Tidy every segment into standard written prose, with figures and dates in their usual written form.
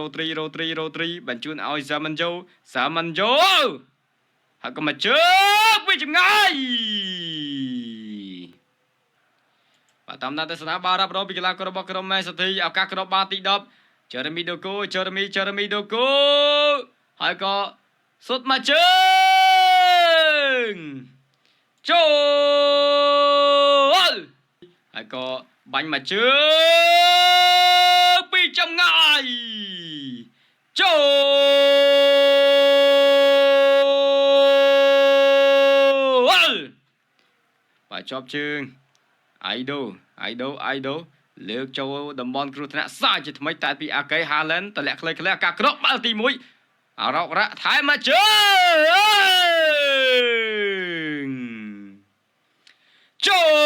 Rotary បញ្ជូនឲ្យសាមិនយោហើយក៏មកជើបវាចម្ងាយបាទតាមដានទស្សនាបាល់រ៉ាប់រងពីកីឡាកររបស់ក្រុម Man City ឱកាសគ្រាប់បាល់ទី10 Jeremy Doku ហើយក៏សុតមកជើងចូលហើយក៏បាញ់មកជើងពីចម្ងាយចូលបាទជាប់ជើងIdol លើកចូលតំបន់គ្រោះថ្នាក់សាជាថ្មីតែពីអាកេ Haaland តម្លាក់ខ្លីៗអាការក្រោកបាល់ទី1អរ៉ុករ៉ាថែមមកជើងចូល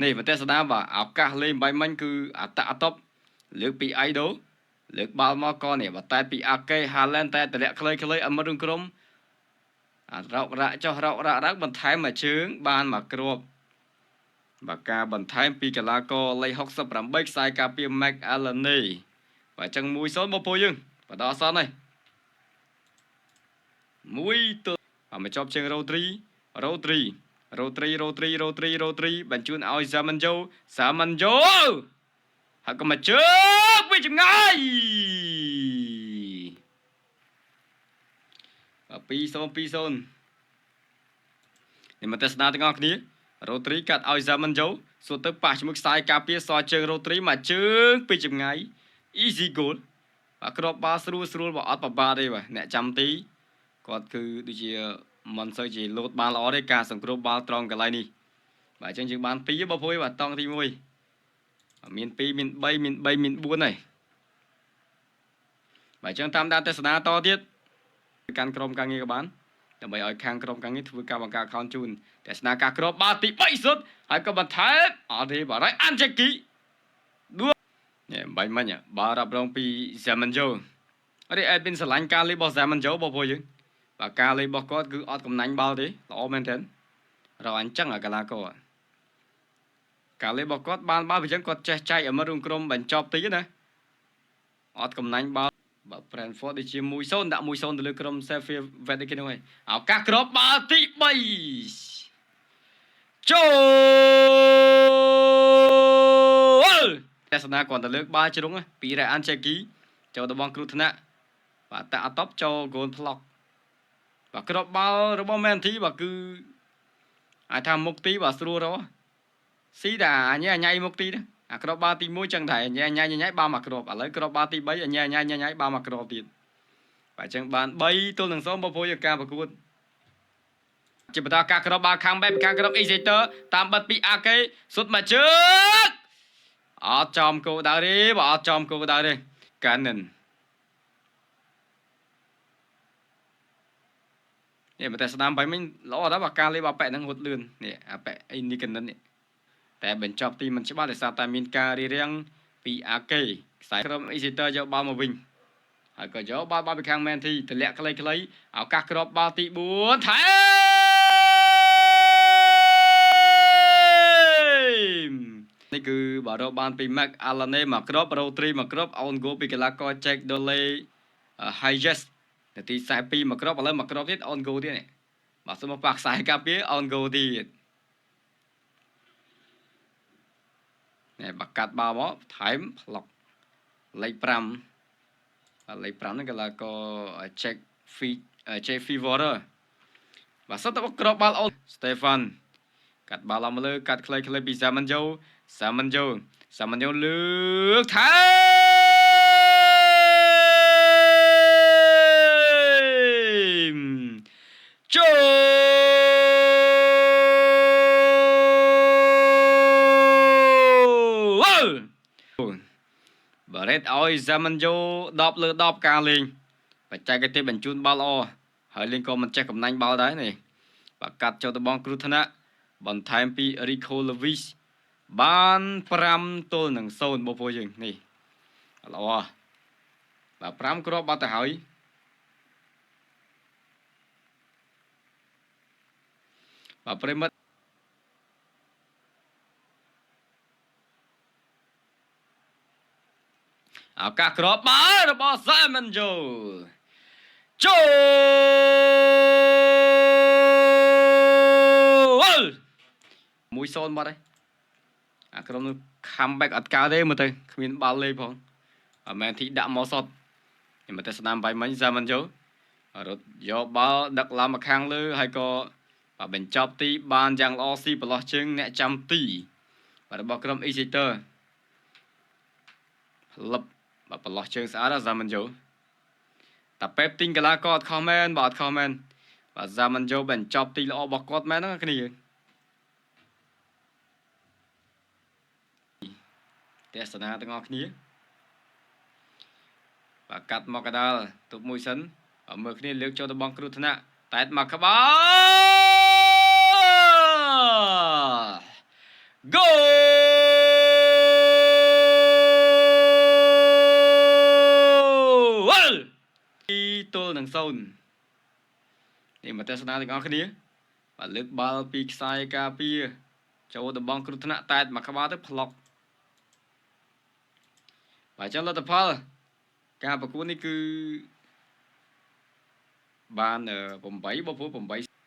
នេះប្រទេសស្ដាមបាទឱកាសលេងបាយមិញគឺអតលើកពី Idol លើកបាល់មកក៏នេះបើតែពីអាកេ Haaland តែតម្លាក់ខ្លីៗអមរងក្រុមរ៉ុករ៉ាចុះរ៉ុករ៉ាបន្ថែមមួយជើងបានមកគ្រាប់បើការបន្ថែមពីកីឡាករលេខ68ខ្សែការពារ Mac Alleney បើចឹង 1-0 បងប្អូនយើងបន្តអសនហើយ1-0មកចប់ជើង Rotary បញ្ជូនឲ្យសាមិនយោហើយក៏មកជើបវាចម្ងាយ2-0នេះមកទស្សនាទាំងអស់គ្នា Rotary កាត់ឲ្យសាមិនយោសួរទៅប៉ះជាមួយខ្សែការពារសជើង Rotary មកជើងពីចម្ងាយ easy goal បាទគ្រាប់បាល់ស្រួលបើអត់ប្របាទេបាទអ្នកចាំទីគាត់គឺដូចជាមិនសូវជាលោតបាល់ល្អទេការសង្គ្រោះបាល់ត្រង់កន្លែងនេះបាទអញ្ចឹងយើងបាន2បងប្អូនបាទតង់ទី1មាន2មាន3មាន4ហើយបាទអញ្ចឹងតាមដានទស្សនាតទៀតកាន់ក្រុមការងារក៏បានដើម្បីឲ្យខាងក្រុមការងារធ្វើការបង្កើត account ជូនទស្សនាការគ្រាប់បាល់ទី3សុទ្ធហើយក៏បន្ថែមអត់ទេបាទហើយអាន់ជេគីដួលនេះបាញ់មិញបាល់រ៉ាប់រងពី Zamanjo អរិយអេដវិនស្រឡាញ់ការលេងរបស់ Zamanjo បងប្អូនយើងបាទការលេងរបស់គាត់គឺអត់កំណាញ់បាល់ទេល្អមែនទែនរកអញ្ចឹងកីឡាករការលេងរបស់គាត់បានបាល់អញ្ចឹងគាត់ចេះចែកឲ្យមិត្តរួមក្រុមបញ្ចប់ទីណាអត់កំណាញ់បាល់បាទ Brentford ដូចជា 1-0 ដាក់ 1-0 ទៅលើក្រុម Sheffield Wednesday នោះហើយឱកាសគ្រាប់បាល់ទី3ចូលទស្សនាគាត់ទៅលើកបាល់ជ្រុងពី Ryan Cherki ចូលទៅបងគ្រោះថ្នាក់បាទតាក់តប់ចូល goal block បាទគ្រាប់បាល់របស់ Man City បាទគឺអាចថាមុខទីបាទស្រួលរកស៊ីតាអញ៉ៃមុខទីណាអាគ្រាប់បាល់ទី1ចឹងដែរអញ៉ៃបានមកគ្រាប់ឥឡូវគ្រាប់បាល់ទី3អញ៉ៃបានមកគ្រាប់ទៀតបាទចឹងបាន3-0បងប្អូនយកការប្រកួតជាបន្តការគ្រាប់បាល់ខាងបែបខាងគ្រាប់ Exeter តាមបិទពីអាកេសុទ្ធមកជើងអត់ចំគោដៅទេបើអត់ចំគោដៅទេ Cannon នេះបើតែស្ដាមបាយមិញល្អដែរបើការលេបអាប៉ែហ្នឹងរត់លឿននេះអាប៉ែអីនេះកណ្ឌិននេះតែបញ្ចប់ទីមិនច្បាស់ដោយសារតែមានការរារាំងពីអាកេខ្សែក្រុម Exeter យកបាល់មកវិញហើយក៏យកបាល់ពីខាង Man City ទម្លាក់ខ្លីៗឱកាសគ្រាប់បាល់ទី4ថែមនេះគឺបាល់រកបានពី Mac Alleney មកគ្រាប់ Rotary មកគ្រាប់ own goal ពីកីឡាករ Jack Doley Hayes នាទី42មកគ្រាប់ឥឡូវមកគ្រាប់ទៀត own goal ទៀតនេះបាទសូមប៉ះខ្សែការពារ own goal ទៀតនេះបាក់កាត់បាល់មកថែមផ្លុកលេខ5ហ្នឹងកីឡាករ Jack Fever បាទសុទ្ធតែគ្រាប់បាល់អូន Stefan កាត់បាល់ឡើងមកលើកាត់ខ្លីៗពី Zamanjo លើកថែមចូលបារ៉េតឲ្យ Zamanjo 10 លើ 10ការលេងបច្ចេកទេសបញ្ជូនបាល់ល្អហើយលេងក៏មិនចេះកំណាញ់បាល់ដែរនេះបាទកាត់ចូលទៅបងគ្រោះថ្នាក់បន្ថែមពី Rico Lewis បាន5-0បងប្អូនយើងនេះល្អបាទ5គ្រាប់បាត់ទៅហើយ បាទប្រិមិត្តឱកាសក្របបាល់របស់ Simon Joe ចូល1-0 បាត់ហើយអាក្រុមនោះ comeback អត់កើតទេមើលទៅគ្មានបាល់លេងផងអមែនធីដាក់មកសតខ្ញុំមើលតែស្នាមបាយមិញ Simon Joe រត់យកបាល់ដឹកឡើងមកខាងលើហើយក៏បញ្ចប់ទីបានយ៉ាងល្អស៊ីប្រឡោះជើងអ្នកចាំទីរបស់ក្រុម Exeter លឹបប្រឡោះជើងស្អាត Simon Joe តាប៉េបទិញកីឡាករអត់ខុសមែនបាទអត់ខុសមែនបាទ Simon Joe បញ្ចប់ទីល្អរបស់គាត់មែនហ្នឹងគ្នាទេសនាទាំងអស់គ្នាបាទកាត់មកកដាលទប់មួយសិនមើលគ្នាលើកចូលទៅបងគ្រោះថ្នាក់តែមកក្បាល Goal ទល់នឹង0នេះមកទេសនាទាំងអស់គ្នាបាទលើកបាល់ពីខ្សែការពារចូលទៅបងគ្រោះថ្នាក់តែមកក្បាលទៅផ្លុកបាទចឹងលទ្ធផលការប្រកួតនេះគឺបាន8បូក8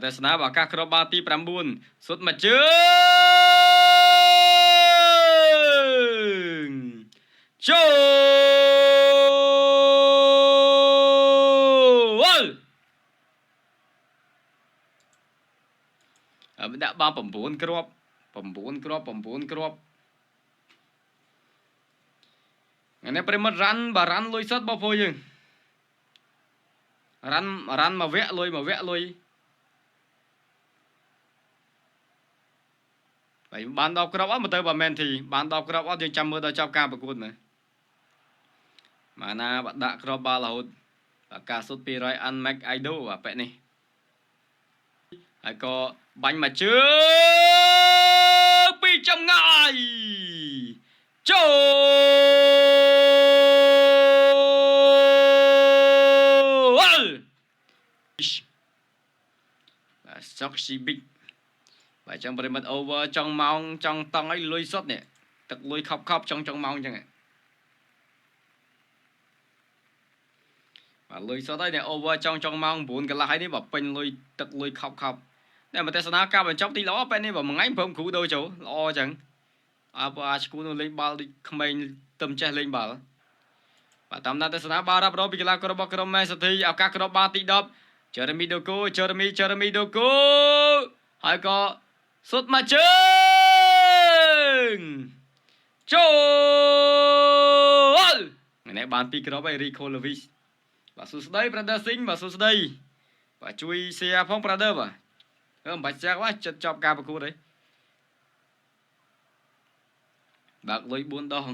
ទេសនាឱកាសគ្រាប់បាល់ទី9សុទ្ធមកជើងចូលដាក់បាល់9គ្រាប់9គ្រាប់ថ្ងៃនេះប្រិមិត្តរ៉ាន់លុយសុទ្ធបងប្អូនយើងរ៉ាន់មកវគ្គលុយហើយបាន10គ្រាប់អត់មកទៅបើមែនធីបាន10គ្រាប់អត់យើងចាំមើលដល់ចប់ការប្រកួតមើលម៉ាណាបដាក់គ្រាប់បាល់រហូតការសុទ្ធ200 Unmax Idol ប៉ែនេះហើយក៏បាញ់មកជើងពីចម្ងាយចូលសុកស៊ីប៊ីកបាទចឹងប្រិមិត្ត over ចង់ម៉ោងចង់តង់ឲ្យលុយសុទ្ធនេះទឹកលុយខប់ចង់ម៉ោងចឹងបាទលុយសុទ្ធហើយនេះ over ចង់ម៉ោង9កន្លះហើយនេះបើពេញលុយទឹកលុយខប់តែមកទេសនាការបញ្ចប់ទីល្អពេលនេះបើមួយថ្ងៃព្រមគ្រូដូចូលល្អចឹងអាឈ្គូនោះលេងបាល់ដូចក្មេងទឹមចេះលេងបាល់បាទតាមដានទេសនាបាល់រ៉ាប់រងពីកីឡាកររបស់ក្រុម Man City ឱកាសគ្រាប់បាល់ទី10 Jeremy Doku ហើយក៏សុទ្ធមកជើងចូលនេះបាន2គ្រាប់ហើយ Rico Lewis បាទសួស្ដី Brother Singh បាទសួស្ដីបាទជួយ share ផង Brother បាទមិនបាច់ share បាទចិត្តចប់ការប្រកួតហើយបើកលុយ4ដង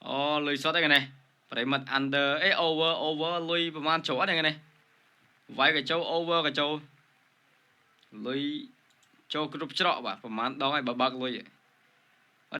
អូលុយសុទ្ធហ្នឹងនេះប្រិមិត្ត under over លុយប្រហែលច្រត់ហ្នឹងនេះវាយក៏ចូល over ក៏ចូលលុយចូលគ្រប់ច្រកបាទប្រហែលដងហើយបើបើកលុយ